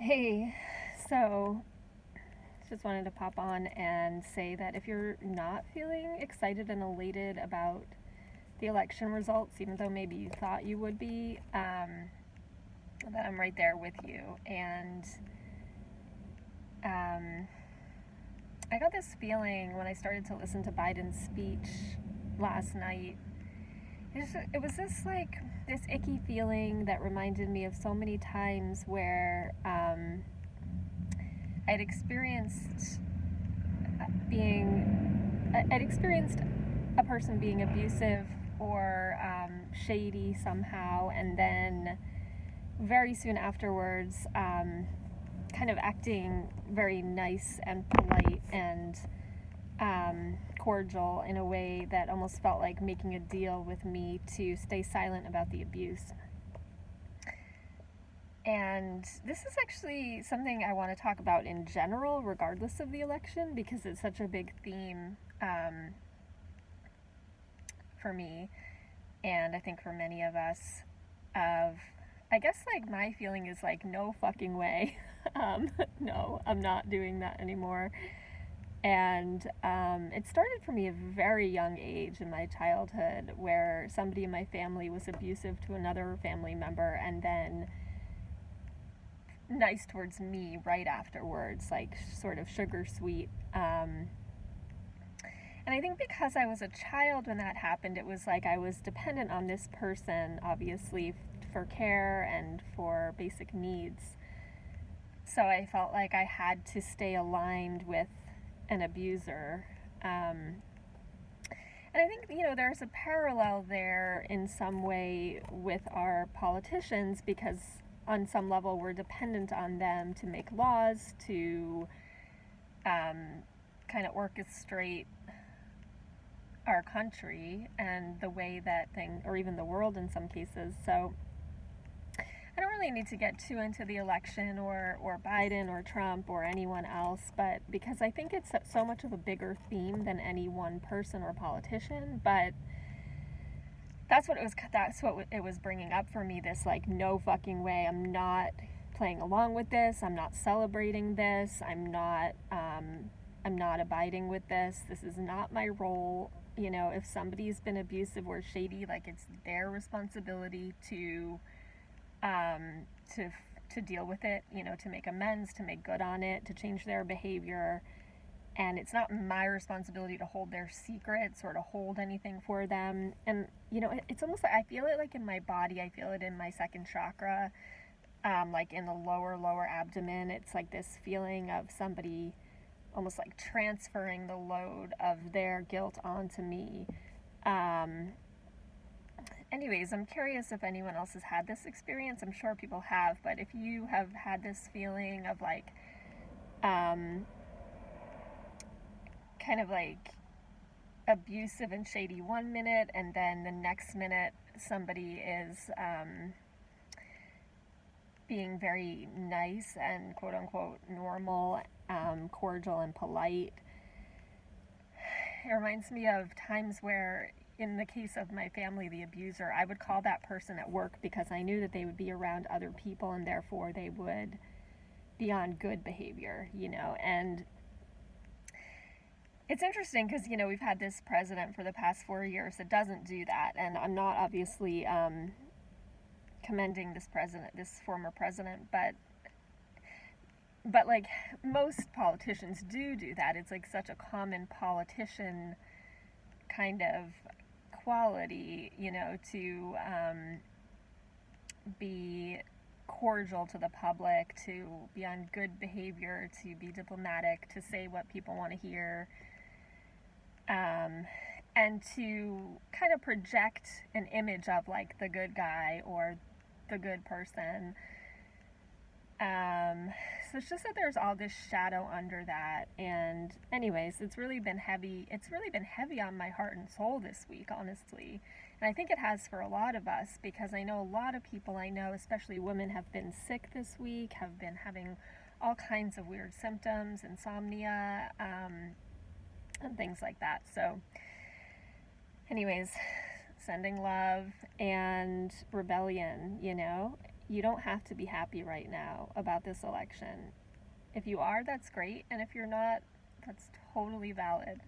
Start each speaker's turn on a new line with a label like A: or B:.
A: Hey, so just wanted to pop on and say that if you're not feeling excited and elated about the election results, even though maybe you thought you would be, that I'm right there with you. And um, I got this feeling when I started to listen to Biden's speech last night. It was this icky feeling that reminded me of so many times where I'd experienced I'd experienced a person being abusive or shady somehow, and then very soon afterwards, kind of acting very nice and polite and cordial in a way that almost felt like making a deal with me to stay silent about the abuse. And this is actually something I want to talk about in general, regardless of the election, because it's such a big theme for me, and I think for many of us. Of, I guess, like, my feeling is like, no fucking way. No, I'm not doing that anymore. And it started for me at a very young age in my childhood, where somebody in my family was abusive to another family member, and then nice towards me right afterwards, like sort of sugar sweet. And I think because I was a child when that happened, it was like I was dependent on this person, obviously, for care and for basic needs. So I felt like I had to stay aligned with an abuser. And I think, there's a parallel there in some way with our politicians, because on some level we're dependent on them to make laws, to kind of orchestrate our country and the way that things, or even the world in some cases. So I don't really need to get too into the election or Biden or Trump or anyone else, but because I think it's so much of a bigger theme than any one person or politician. But that's what it was bringing up for me, this like, no fucking way, I'm not playing along with this, I'm not celebrating this, I'm not abiding with this. This is not my role. If somebody's been abusive or shady, like, it's their responsibility to um, to to deal with it, to make amends, to make good on it, to change their behavior. And it's not my responsibility to hold their secrets or to hold anything for them. And it's almost like I feel it, like, in my body. I feel it in my second chakra, like in the lower abdomen. It's like this feeling of somebody almost like transferring the load of their guilt onto me. Anyways, I'm curious if anyone else has had this experience. I'm sure people have, but if you have had this feeling of like, kind of like abusive and shady one minute, and then the next minute somebody is being very nice and quote unquote normal, cordial and polite. It reminds me of times where, in the case of my family, the abuser, I would call that person at work because I knew that they would be around other people and therefore they would be on good behavior, and it's interesting because, we've had this president for the past 4 years that doesn't do that, and I'm not obviously commending this former president, but like, most politicians do that. It's like such a common politician kind of quality, to be cordial to the public, to be on good behavior, to be diplomatic, to say what people want to hear, and to kind of project an image of like the good guy or the good person. So it's just that there's all this shadow under that. And anyways, it's really been heavy on my heart and soul this week, honestly. And I think it has for a lot of us, because I know a lot of people I know, especially women, have been sick this week, have been having all kinds of weird symptoms, insomnia, and things like that. So anyways, sending love and rebellion, You don't have to be happy right now about this election. If you are, that's great. And if you're not, that's totally valid.